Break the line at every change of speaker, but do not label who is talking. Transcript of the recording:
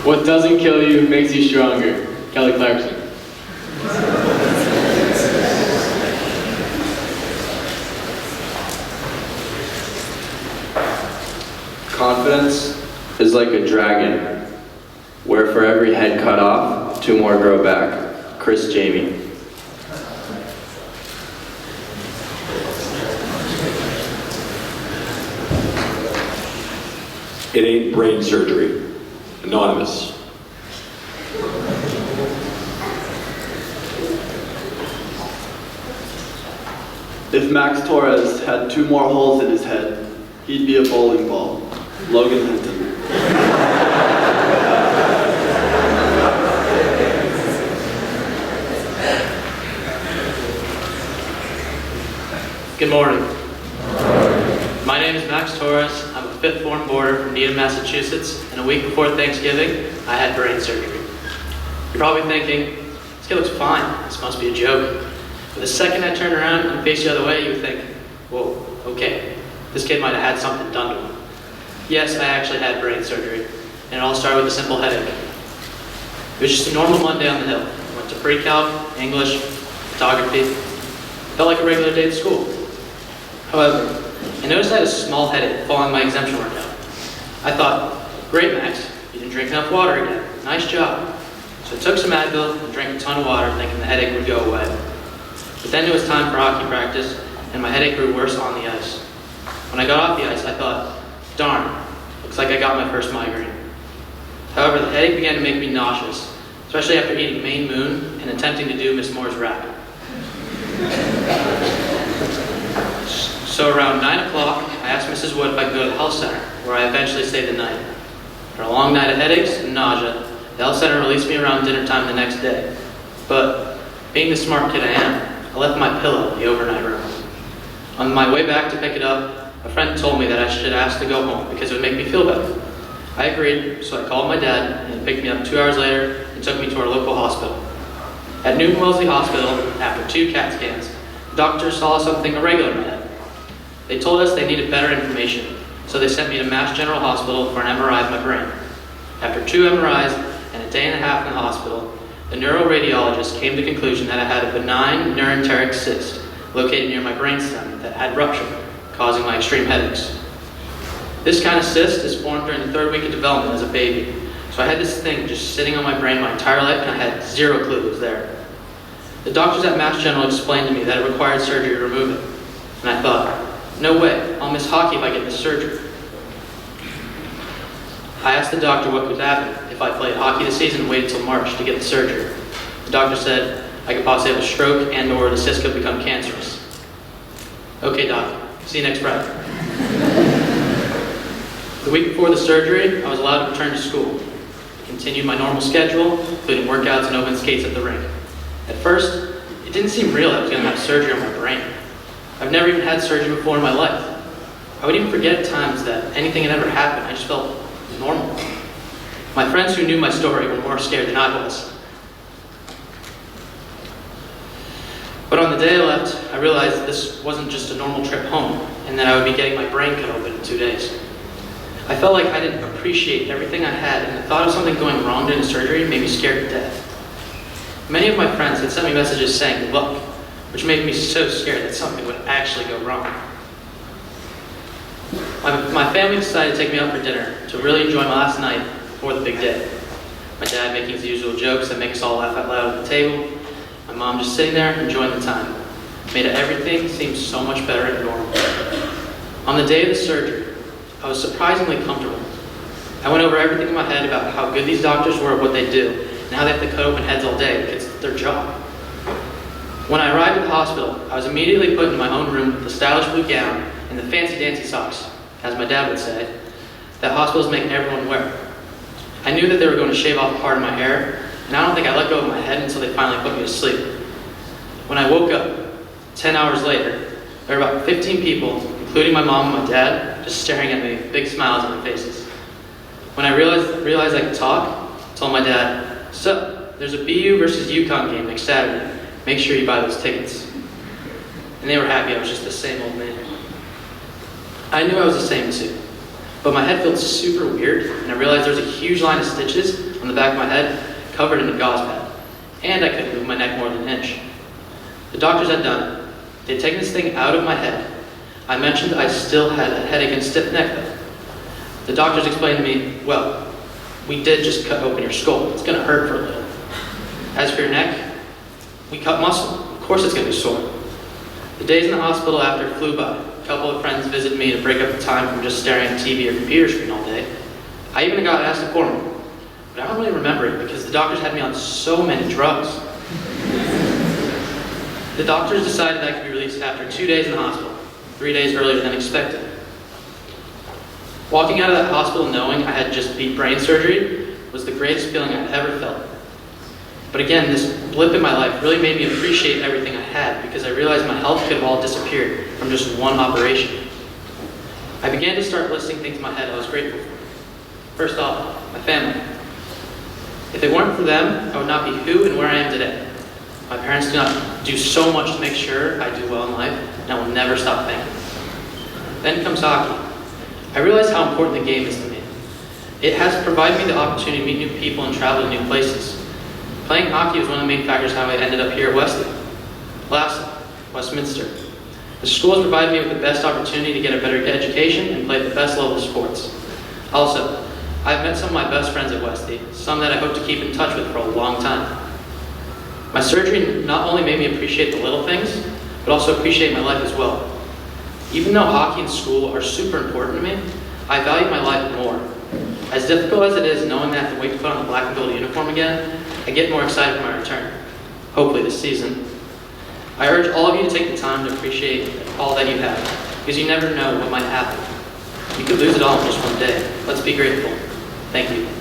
What doesn't kill you makes you stronger. Kelly Clarkson.
Confidence is like a dragon, where for every head cut off, 2 more grow back. Chris Jamie.
It ain't brain surgery. Anonymous.
If Max Torrez had 2 more holes in his head, he'd be a bowling ball. Logan Hinton.
Good morning. My name is Max Torrez. I'm a 5th form boarder from Needham, Massachusetts, and a week before Thanksgiving, I had brain surgery. You're probably thinking, this kid looks fine. This must be a joke. But the second I turned around and faced the other way, you would think, whoa, okay, this kid might have had something done to him. Yes, I actually had brain surgery, and it all started with a simple headache. It was just a normal Monday on the hill. I went to pre-calc, English, photography. Felt like a regular day at school. However, I noticed I had a small headache following my exemption workout. I thought, great Max, you didn't drink enough water again. Nice job. So I took some Advil and drank a ton of water thinking the headache would go away. But then it was time for hockey practice, and my headache grew worse on the ice. When I got off the ice, I thought, darn, looks like I got my first migraine. However, the headache began to make me nauseous, especially after eating Maine Moon and attempting to do Miss Moore's rap. So around 9 o'clock, I asked Mrs. Wood if I could go to the health center, where I eventually stayed the night. After a long night of headaches and nausea, the health center released me around dinner time the next day. But, being the smart kid I am, I left my pillow in the overnight room. On my way back to pick it up, a friend told me that I should ask to go home because it would make me feel better. I agreed, so I called my dad, and he picked me up 2 hours later and took me to our local hospital. At Newton Wellesley Hospital, after 2 CAT scans, the doctors saw something irregular in my head. They told us they needed better information, so they sent me to Mass General Hospital for an MRI of my brain. After 2 MRIs and a day and a half in the hospital, the neuroradiologist came to the conclusion that I had a benign neuroenteric cyst located near my brainstem that had ruptured, causing my extreme headaches. This kind of cyst is formed during the 3rd week of development as a baby, so I had this thing just sitting on my brain my entire life and I had 0 clue it was there. The doctors at Mass General explained to me that it required surgery to remove it, and I thought, no way, I'll miss hockey if I get this surgery. I asked the doctor what could happen if I played hockey this season and waited until March to get the surgery. The doctor said I could possibly have a stroke and or the cyst could become cancerous. Okay, doc, see you next Friday. The week before the surgery, I was allowed to return to school. I continued my normal schedule, including workouts and open skates at the rink. At first, it didn't seem real that I was going to have surgery on my brain. I've never even had surgery before in my life. I would even forget at times that anything had ever happened. I just felt normal. My friends who knew my story were more scared than I was. But on the day I left, I realized that this wasn't just a normal trip home, and that I would be getting my brain cut open in 2 days. I felt like I didn't appreciate everything I had, and the thought of something going wrong during the surgery made me scared to death. Many of my friends had sent me messages saying good luck, which made me so scared that something would actually go wrong. My family decided to take me out for dinner to really enjoy my last night before the big day. My dad making his usual jokes that make us all laugh out loud at the table. My mom just sitting there enjoying the time. Made everything seem so much better than normal. On the day of the surgery, I was surprisingly comfortable. I went over everything in my head about how good these doctors were at what they do, and how they have to cut open heads all day because it's their job. When I arrived at the hospital, I was immediately put in my own room with the stylish blue gown and the fancy dancy socks, as my dad would say, that hospitals make everyone wear. I knew that they were going to shave off part of my hair, and I don't think I let go of my head until they finally put me to sleep. When I woke up, 10 hours later, there were about 15 people, including my mom and my dad, just staring at me with big smiles on their faces. When I realized I could talk, I told my dad, so, there's a BU versus UConn game next Saturday. Make sure you buy those tickets. And they were happy I was just the same old man. I knew I was the same too. But my head felt super weird, and I realized there was a huge line of stitches on the back of my head covered in a gauze pad. And I couldn't move my neck more than an inch. The doctors had done it. They had taken this thing out of my head. I mentioned I still had a headache and stiff neck though. The doctors explained to me, well, we did just cut open your skull. It's gonna hurt for a little. As for your neck, we cut muscle. Of course it's gonna be sore. The days in the hospital after flew by. A couple of friends visited me to break up the time from just staring at TV or computer screen all day. I even got asked to perform, but I don't really remember it because the doctors had me on so many drugs. The doctors decided I could be released after 2 days in the hospital, 3 days earlier than expected. Walking out of that hospital knowing I had just beat brain surgery was the greatest feeling I'd ever felt. But again, this blip in my life really made me appreciate everything I had because I realized my health could have all disappeared from just one operation. I began to start listing things in my head I was grateful for. First off, my family. If it weren't for them, I would not be who and where I am today. My parents do not do so much to make sure I do well in life, and I will never stop thanking them. Then comes hockey. I realized how important the game is to me. It has provided me the opportunity to meet new people and travel to new places. Playing hockey was one of the main factors how I ended up here at Wesley. Lastly, Westminster. The school has provided me with the best opportunity to get a better education and play at the best level of sports. Also, I've met some of my best friends at Wesley, some that I hope to keep in touch with for a long time. My surgery not only made me appreciate the little things, but also appreciate my life as well. Even though hockey and school are super important to me, I value my life more. As difficult as it is knowing that I have to wait to put on the black and gold uniform again, I get more excited for my return, hopefully this season. I urge all of you to take the time to appreciate all that you have, because you never know what might happen. You could lose it all in just one day. Let's be grateful. Thank you.